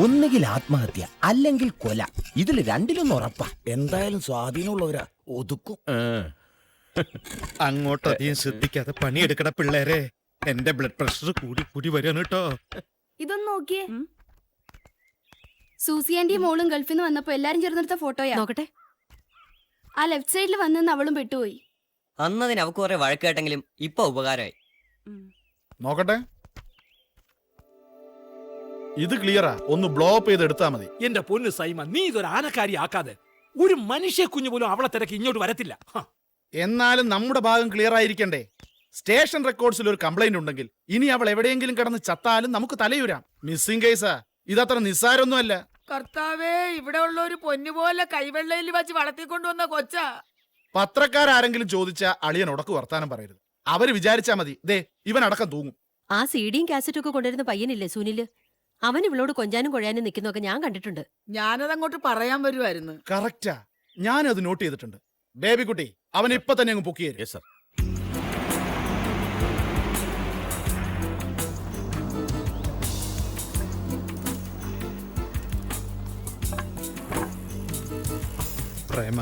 ഒന്നുകിൽ ആത്മഹത്യ അല്ലെങ്കിൽ കൊല, ഇതിൽ രണ്ടിലൊന്നും ഉറപ്പാ. എന്തായാലും സ്വാധീനമുള്ളവരാ, ഒതുക്കും. അങ്ങോട്ടധികം ശ്രദ്ധിക്കാതെ പണിയെടുക്കട പിള്ളേരെ. എന്റെ ബ്ലഡ് പ്രഷർ കൂടി കൂടി വരാണ് കേട്ടോ. ഇതൊന്ന് നോക്കിയേ. സൂസി ആന്റിയും മോളും ഗൾഫിൽ നിന്ന് വന്നപ്പോ എല്ലാരും ചേർന്നെടുത്ത ഫോട്ടോയാ. നോക്കട്ടെ. ആ ലെഫ്റ്റ് സൈഡിൽ വന്നെന്ന് അവളും പെട്ടുപോയി. അന്നതിന് അവക്ക് കുറെ വഴക്കേട്ടെങ്കിലും ഇപ്പൊ ഉപകാരമായി. നോക്കട്ടെ, ഇത് ക്ലിയറാ. ഒന്ന് ബ്ലോ അപ്പ് ചെയ്ത് എടുത്താ മതി. എന്റെ പൊന്ന് സൈമ, നീ ഇതൊരു ആനക്കാരി ആക്കാതെ. ഒരു മനുഷ്യ കുഞ്ഞു പോലും അവളെ തിരക്ക് ഇങ്ങോട്ട് വരത്തില്ല. എന്നാലും നമ്മുടെ ഭാഗം ക്ലിയർ ആയിരിക്കണ്ടേ? സ്റ്റേഷൻ റെക്കോർഡ്സിൽ ഒരു കംപ്ലൈന്റ് ഉണ്ടെങ്കിൽ ഇനി അവൾ എവിടെയെങ്കിലും കിടന്ന് ചത്താലും നമുക്ക് തലയൂരാം. മിസ്സിംഗ് കേസാ, ഇതത്ര നിസ്സാരൊന്നുമല്ല. കർത്താവേ, ഇവിടെ ഉള്ള ഒരു പൊന്നുപോലെ കൈവെള്ളയിൽ വെച്ച് വളർത്തിക്കൊണ്ടുവന്ന കൊച്ചാ. പത്രക്കാരെങ്കിലും ചോദിച്ചാ അളിയൻ ഉടക്ക് വർത്താനം പറയരുത്. അവര് വിചാരിച്ചാ മതി ദേ ഇവൻ അടക്കം തൂങ്ങും. ആ സീഡിയും കാസറ്റും ഒക്കെ കൊണ്ടുവരുന്ന പയ്യനില്ലേ സുനില്, അവൻ ഇവളോട് കൊഞ്ചാനും കൊഴയാനും നിൽക്കുന്നൊക്കെ ഞാൻ കണ്ടിട്ടുണ്ട്. ഞാനതങ്ങോട്ട് പറയാൻ വരുമായിരുന്നു. കറക്റ്റാ, ഞാനും അത് നോട്ട് ചെയ്തിട്ടുണ്ട്. ബേബി കുട്ടി, അവൻ ഇപ്പൊ തന്നെ അങ്ങ് പൊക്കിയേരും. Yes sir. പ്രേമ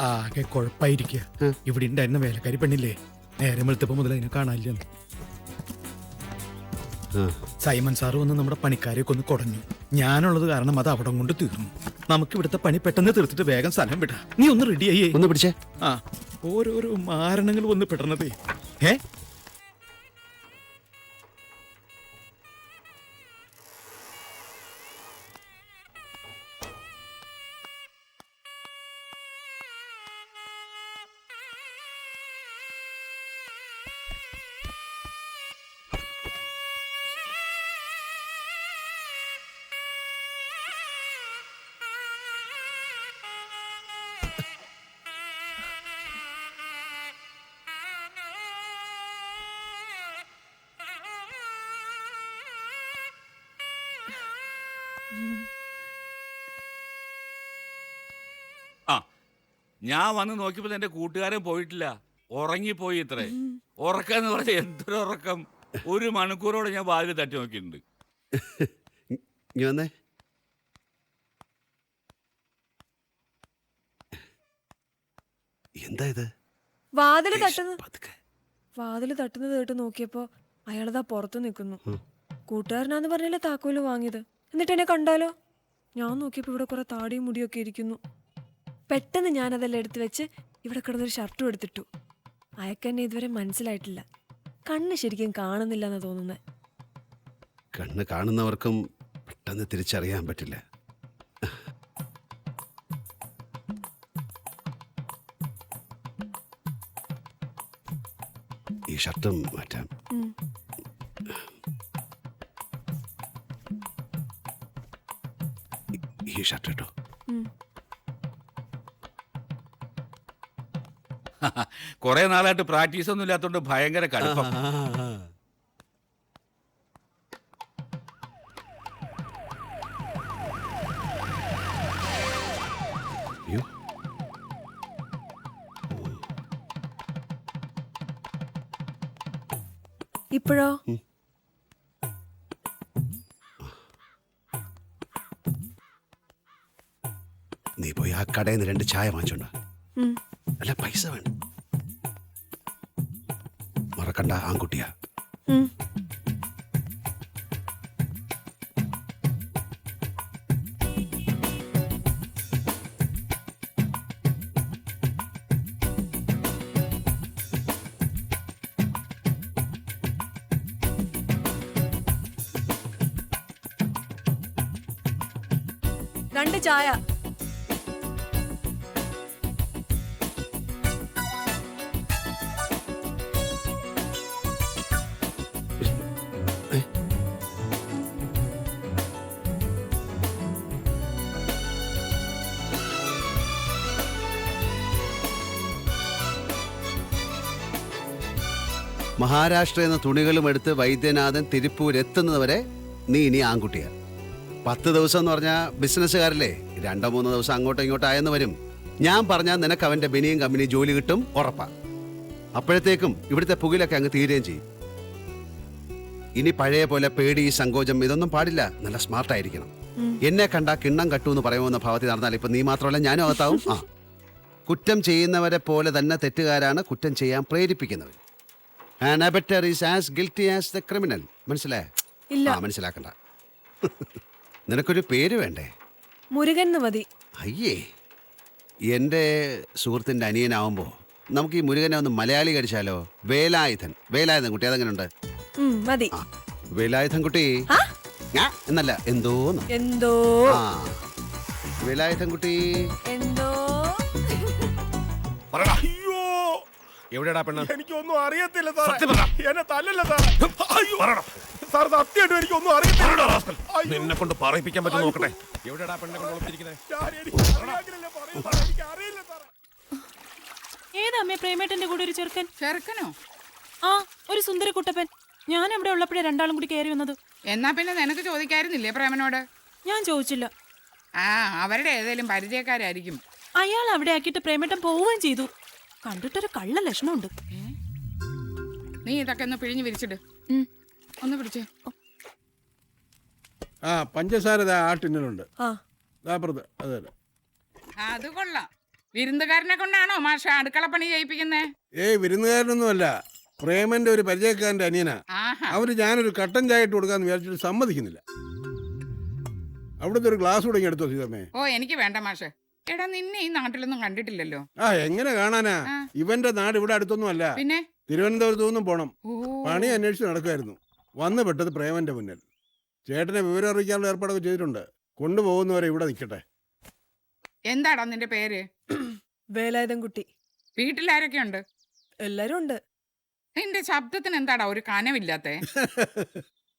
ആകെ കുഴപ്പായിരിക്കുക. ഇവിടെ ഉണ്ടായിരുന്ന വേലക്കാരി പെണ്ണില്ലേ, നേരം വെളുത്തപ്പോ മുതൽ അതിനെ കാണാനില്ല. സൈമൺ സാറ് വന്ന് നമ്മുടെ പണിക്കാരെയൊക്കെ ഒന്ന് കുടഞ്ഞു. ഞാനുള്ളത് കാരണം അത് അവിടെ കൊണ്ട് തീർന്നു. നമുക്ക് ഇവിടുത്തെ പണി പെട്ടെന്ന് തീർത്തിട്ട് വേഗം സ്ഥലം വിടാ. നീ ഒന്ന് റെഡിയായി ഒന്ന് പിടിച്ചേ. ആ, ഓരോരോ മാരണങ്ങൾ വന്ന് പെടണതേ. ആ, ഞാൻ വന്ന് നോക്കിയപ്പോ എന്റെ കൂട്ടുകാരൻ പോയിട്ടില്ല, ഉറങ്ങിപ്പോയി. ഇത്രേ ഉറക്കാന്ന് പറഞ്ഞ എന്തൊരു ഉറക്കം. 1 മണിക്കൂറോടെ ഞാൻ വാതിൽ തട്ടി നോക്കിയിട്ടുണ്ട്. വന്നേ. എന്താ ഇത്? വാതില് തട്ടുന്നത് കേട്ട് നോക്കിയപ്പോ അയാളതാ പുറത്തു നിൽക്കുന്നു. കൂട്ടുകാരനാന്ന് പറഞ്ഞല്ലേ താക്കോല് വാങ്ങിയത്. എന്നിട്ട് എന്നെ കണ്ടാലോ? ഞാൻ നോക്കിയപ്പോ ഇവിടെ കുറെ താടിയും മുടിയൊക്കെ ഇരിക്കുന്നു. പെട്ടെന്ന് ഞാനതെല്ലാം എടുത്തു വെച്ച് ഇവിടെ കിടന്നൊരു ഷർട്ടും എടുത്തിട്ടു. അയക്കെന്നെ ഇതുവരെ മനസ്സിലായിട്ടില്ല. കണ്ണ് ശരിക്കും കാണുന്നില്ല എന്നാ തോന്നുന്നത്. കണ്ണ് കാണുന്നവർക്കും പെട്ടെന്ന് തിരിച്ചറിയാൻ പറ്റില്ല. ഈ ഷർട്ടും മാറ്റാം. ഈ ഷർട്ട് കേട്ടോ. കുറെ നാളായിട്ട് പ്രാക്ടീസ് ഒന്നും ഇല്ലാത്തോണ്ട് ഭയങ്കര കടുപ്പം. ഇപ്പോഴോ? നീ പോയി ആ കടയിൽ നിന്ന് 2 ചായ വാങ്ങിച്ചോണ്ട. അല്ല, പൈസ വേണ്ട. മറക്കണ്ട, ആൺകുട്ടിയാ. രണ്ട് ചായ. മഹാരാഷ്ട്രയിൽ നിന്ന് തുണികളും എടുത്ത് വൈദ്യനാഥൻ തിരുപ്പൂരെത്തുന്നതുവരെ നീ ഇനി ആൺകുട്ടിയാ. 10 ദിവസം എന്ന് പറഞ്ഞാൽ ബിസിനസ്സുകാരല്ലേ, 2-3 ദിവസം അങ്ങോട്ടും ഇങ്ങോട്ടും ആയെന്ന് വരും. ഞാൻ പറഞ്ഞാൽ നിനക്ക് അവൻ്റെ ബനിയും കമ്പനി ജോലി കിട്ടും, ഉറപ്പാ. അപ്പോഴത്തേക്കും ഇവിടുത്തെ പുകിലൊക്കെ അങ്ങ് തീരുകയും ചെയ്യും. ഇനി പഴയ പോലെ പേടി, സങ്കോചം ഇതൊന്നും പാടില്ല. നല്ല സ്മാർട്ടായിരിക്കണം. എന്നെ കണ്ട കിണ്ണം കട്ടു എന്ന് പറയുമെന്ന ഭാവത്തിൽ നടന്നാൽ ഇപ്പൊ നീ മാത്രമല്ല ഞാനും അകത്താവും. ആ, കുറ്റം ചെയ്യുന്നവരെ പോലെ തന്നെ തെറ്റുകാരാണ് കുറ്റം ചെയ്യാൻ പ്രേരിപ്പിക്കുന്നവർ. An abettor is as guilty as the criminal. മനസ്സിലായോ? ഇല്ല. ആ, മനസ്സിലാക്കണ്ട. നിനക്കൊരു പേര് വേണ്ടേ? മുരുകൻ എന്ന് മതി. അയ്യേ, എൻ്റെ സുഹൃത്തിൻ്റെ അനിയനാവുമ്പോൾ നമുക്ക് ഈ മുരുകനെ ഒന്ന് മലയാളി കഴിച്ചാലോ? വേലായുധൻ. വേലായുധൻ കുട്ടി അതെങ്ങനെയുണ്ട്? മതി. ആ, വേലായുധൻ കുട്ടി. ഞാ എന്നല്ല, എന്തോന്ന്. എന്തോ ആ, വേലായുധൻ കുട്ടി. എന്തോ അയ്യോ, എവിടെടാ പെണ്ണ്? എനിക്കൊന്നും അറിയത്തില്ല സാറേ. എന്നെ തല്ലല്ല സാറേ. അയ്യോ സാർ, സത്യമായിട്ടും എനിക്കൊന്നും അറിയത്തില്ല. നിന്നെ കൊണ്ട് പറയിപ്പിക്കാൻ പറ്റും നോക്കട്ടെ. എവിടെടാ പെണ്ണെ കൊണ്ട് ഒളിപ്പിച്ചിരിക്കുന്നത്? എനിക്കറിയില്ല സാറേ. ഏതമ്മേ പ്രേമേട്ടന്റെ കൂടെ ഒരു ചെറുക്കൻ? ചെറുക്കനോ? ആ, ഒരു സുന്ദര കുട്ടപ്പൻ. ഞാൻ അവിടെ ഉള്ളപ്പോഴേ രണ്ടാളും കൂടി കയറി വന്നത്. എന്നാ പിന്നെ നിനക്ക് ചോദിക്കായിരുന്നില്ലേ പ്രേമനോട്? ഞാൻ ചോദിച്ചില്ല. ആ, അവരുടെ ഏതേലും പരിചയക്കാരായിരിക്കും. അയാൾ അവിടെ ആക്കിയിട്ട് പ്രേമേട്ടൻ പോവുകയും ചെയ്തു. കണ്ടിട്ടൊരു കള്ള ലക്ഷണമുണ്ട്. നീ ഇതൊക്കെ ഒന്ന് പിഴിഞ്ഞു വിരിച്ചിട്. ഒന്ന് പിടിച്ചേ. ആ, പഞ്ചസാര ആ ടിന്നിലുണ്ട്. ആ അതെ. അത് കൊള്ളാം. വിരുന്നുകാരനെ കൊണ്ടാണോ മാഷ അടുക്കളപ്പണി ചെയ്യിപ്പിക്കുന്നേ? ഏയ്, വിരുന്നുകാരനൊന്നുമല്ല. പ്രേമന്റെ ഒരു പരിചയക്കാരന്റെ അനിയനാ. അവര് ഞാനൊരു കട്ടൻ ചായ ഇട്ട് കൊടുക്കാന്ന് വിചാരിച്ചിട്ട് സമ്മതിക്കുന്നില്ല. അവിടുത്തെ ഒരു ഗ്ലാസ് കൂടെ എടുത്തോ സീതമ്മേ. ഓ, എനിക്ക് വേണ്ട മാഷെ. എടാ, നിന്നെ ഈ നാട്ടിലൊന്നും കണ്ടിട്ടില്ലല്ലോ. ആ, എങ്ങനെ കാണാനാ? ഇവന്റെ നാട് ഇവിടെ അടുത്തൊന്നും അല്ല. പിന്നെ തിരുവനന്തപുരത്തു നിന്നും പോണം. പണി അന്വേഷിച്ച് നടക്കുമായിരുന്നു. വന്നു പെട്ടത് പ്രേമന്റെ മുന്നിൽ. ചേട്ടനെ വിവരം അറിയിക്കാനുള്ള ഏർപ്പാടൊക്കെ ചെയ്തിട്ടുണ്ട്. കൊണ്ടുപോകുന്നവരെ ഇവിടെ നിൽക്കട്ടെ. എന്താടാ നിന്റെ പേര്? വേലായുധൻ കുട്ടി. വീട്ടിലാരൊക്കെ ഉണ്ട്? എല്ലാരും ഉണ്ട്. നിന്റെ ശബ്ദത്തിന് എന്താടാ ഒരു കനവില്ലാത്തേ?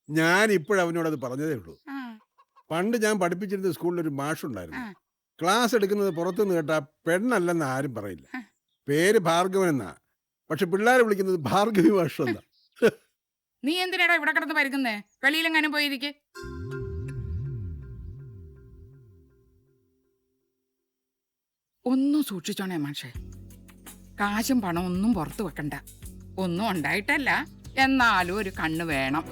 ഞാൻ ഇപ്പോഴവനോടത് പറഞ്ഞതേ ഉള്ളൂ. പണ്ട് ഞാൻ പഠിപ്പിച്ചിരുന്ന സ്കൂളിൽ ഒരു മാഷുണ്ടായിരുന്നു. ക്ലാസ് എടുക്കുന്നത് പുറത്തുനിന്ന് കേട്ടാ പെണ്ണല്ലെന്ന് ആരും പറയില്ല. പേര് ഭാർഗവൻ എന്നാ. പക്ഷെ പിള്ളേരെ വിളിക്കുന്നത് ഭാർഗവി മാഷ് എന്നാ. നീ എന്തിനാടാ ഇവിടെ കിടന്ന് പരുക്കുന്നേ? വെളിയിലെങ്ങാനും പോയിരിക്കെ. ഒന്നും സൂക്ഷിച്ചോണേ മാഷെ. കാശും പണം ഒന്നും പുറത്തു വെക്കണ്ട. ഒന്നും ഉണ്ടായിട്ടല്ല, എന്നാലും ഒരു കണ്ണ് വേണം.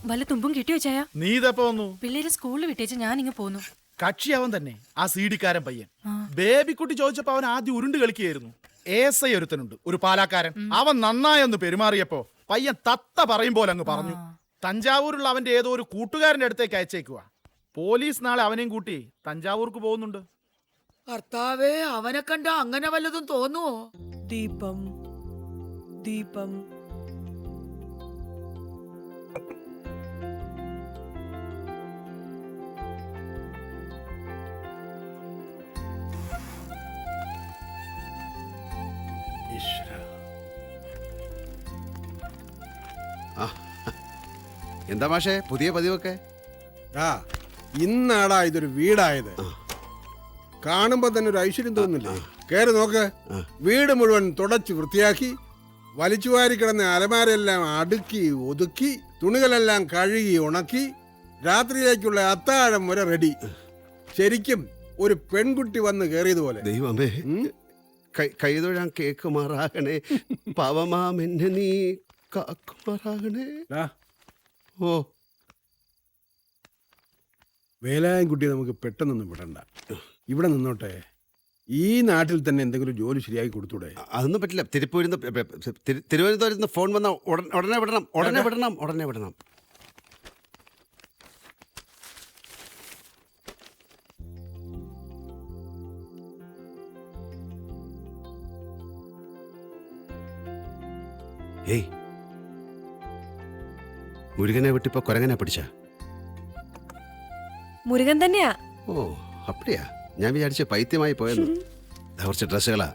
വല്ല തുമ്പും കിട്ടിയോ ചായ? നീ ഇതപ്പോ വന്നു? പിള്ളേര് സ്കൂളിൽ വിട്ടേച്ച് ഞാൻ ഇങ്ങ് പോന്നു. കക്ഷി അവൻ തന്നെ, ആ സീഡിക്കാരൻ പയ്യൻ. ബേബിക്കുട്ടി ചോദിച്ചപ്പോ അവൻ ആദ്യം ഉരുണ്ട് കളിക്കുകയായിരുന്നു. ASI ഒരുത്തനുണ്ട്, ഒരു പാലാക്കാരൻ. അവൻ നന്നായൊന്ന് പെരുമാറിയപ്പോ പയ്യൻ തത്ത പറയും പോലെ അങ്ങ് പറഞ്ഞു. തഞ്ചാവൂരുള്ള അവന്റെ ഏതോ ഒരു കൂട്ടുകാരന്റെ അടുത്തേക്ക് അയച്ചേക്കുക. പോലീസ് നാളെ അവനെയും കൂട്ടി തഞ്ചാവൂർക്ക് പോകുന്നുണ്ട്. ഭർത്താവേ, അവനെ കണ്ട അങ്ങനെ വല്ലതും തോന്നുവോ? ദീപം ദീപം എന്താ മാഷേ പുതിയ പതിവൊക്കെ? ആ, ഇന്നാടാ ഇതൊരു വീടായത്. കാണുമ്പോ തന്നെ ഒരു ഐശ്വര്യം തോന്നുന്നില്ലേ? കേറി നോക്ക്. വീട് മുഴുവൻ തുടച്ച് വൃത്തിയാക്കി, വലിച്ചുവാരി കിടന്ന അലമാരയെല്ലാം അടുക്കി ഒതുക്കി, തുണികളെല്ലാം കഴുകി ഉണക്കി, രാത്രിയിലേക്കുള്ള അത്താഴം വരെ റെഡി. ശരിക്കും ഒരു പെൺകുട്ടി വന്ന് കേറിയതുപോലെ. ദൈവമേ, കൈതൊഴാൻ കേക്കുമാറാകണേ, പാവമാമെന്നെ നീ കാക്കുമാറാകണേ. ഓ, വേലായം കുട്ടിയെ നമുക്ക് പെട്ടെന്നൊന്നും വിടണ്ട. ഇവിടെ നിന്നോട്ടെ. ഈ നാട്ടിൽ തന്നെ എന്തെങ്കിലും ജോലി ശരിയാക്കി കൊടുത്തൂടെ? അതൊന്നും പറ്റില്ല. തിരുവനന്തപുരത്ത് നിന്ന് ഫോൺ വന്ന ഉടനെ വിടണം. ഏയ്, മുരുകനെ വിട്ടിപ്പോ കൊരങ്ങനെ പിടിച്ച? മുരുകൻ തന്നെയാ. ഓ, അപ്പടിയാ. ഞാൻ വിചാരിച്ച പൈത്യമായി പോയെന്ന്. കുറച്ച് ഡ്രസ്സുകളാ,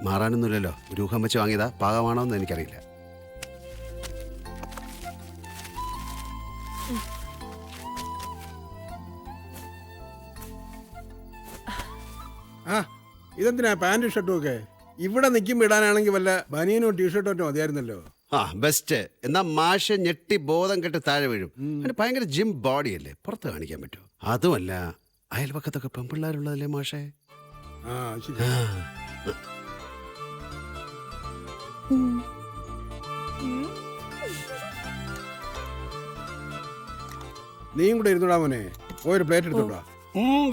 മാറാനൊന്നുമില്ലല്ലോ. ഒരു ഊഹം വെച്ച് വാങ്ങിയതാ. പാകമാണോ എന്ന് എനിക്കറിയില്ല. ആ, ഇതെന്തിനാ പാന്റും ഷർട്ടും ഒക്കെ? ഇവിടെ നിൽക്കുമ്പോൾ ഇടാനാണെങ്കിൽ വല്ല ബനിയനോ ടീഷർട്ടോ മതിയായിരുന്നല്ലോ. ആ, ബെസ്റ്റ്. എന്നാ മാഷ ഞെട്ടി ബോധം കെട്ട് താഴെ വീഴും. ഭയങ്കര ജിം ബോഡിയല്ലേ, പുറത്ത് കാണിക്കാൻ പറ്റുമോ? അതുമല്ല, അയൽപക്കത്തൊക്കെ പെൺപിള്ളേരുള്ളതല്ലേ മാഷേ. ആ, ശരി. നീയും കൂടെ ഇരുന്നോടാ മോനെ, പോയൊരു പ്ലേറ്റ് എടുത്തോടാ.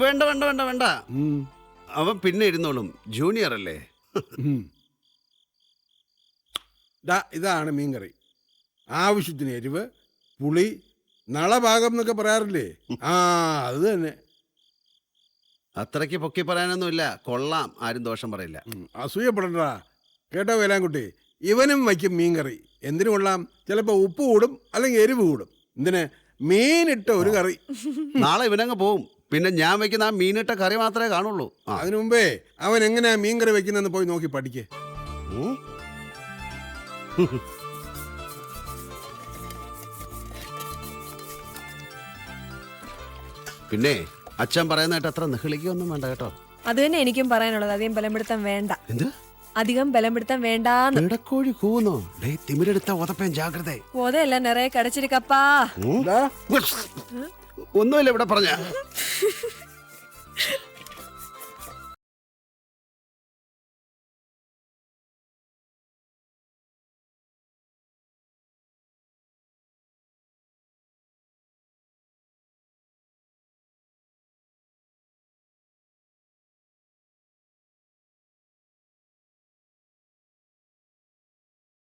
വേണ്ട വേണ്ട വേണ്ട വേണ്ട, അവൻ പിന്നെ ഇരുന്നോളും, ജൂനിയർ അല്ലേ. ഇതാണ് മീൻകറി. ആവശ്യത്തിന് എരിവ്, പുളി, നളഭാഗം എന്നൊക്കെ പറയാറില്ലേ, അത് തന്നെ. അത്രയ്ക്ക് പൊക്കി പറയാനൊന്നുമില്ല, കൊള്ളാം, ആരും ദോഷം പറയില്ല. അസൂയപ്പെടണ്ടാ കേട്ടോ വേലാൻകുട്ടി. ഇവനും വയ്ക്കും മീൻകറി. എന്തിനു കൊള്ളാം? ചിലപ്പോൾ ഉപ്പ് കൂടും, അല്ലെങ്കിൽ എരിവ് കൂടും. എന്തിന്? മീനിട്ട ഒരു കറി. നാളെ ഇവനങ്ങ് പോവും, പിന്നെ ഞാൻ വെക്കുന്ന ആ മീനിട്ട കറി മാത്രമേ കാണുള്ളൂ. അതിനു മുമ്പേ അവൻ എങ്ങനെയാ മീൻകറി വെക്കുന്നെന്ന് പോയി നോക്കി പഠിക്കേ. പിന്നെ അച്ഛൻ പറയുന്നതായിട്ട് അത്ര നിഹളിക്കൊന്നും വേണ്ട കേട്ടോ. അത് തന്നെ എനിക്കും പറയാനുള്ളത്. അധികം ബലപ്പെടുത്താൻ വേണ്ട. എന്ത്? അധികം ബലപ്പെടുത്താൻ വേണ്ടാന്ന്. ഇടക്കോഴി കൂന്നോ? തിമിരെടുത്ത ഉതപ്പേൻ ജാഗ്രത. പോതല്ല നിറയെ കടച്ചിരിക്കപ്പാ. ഒന്നുമില്ല ഇവിടെ പറഞ്ഞ.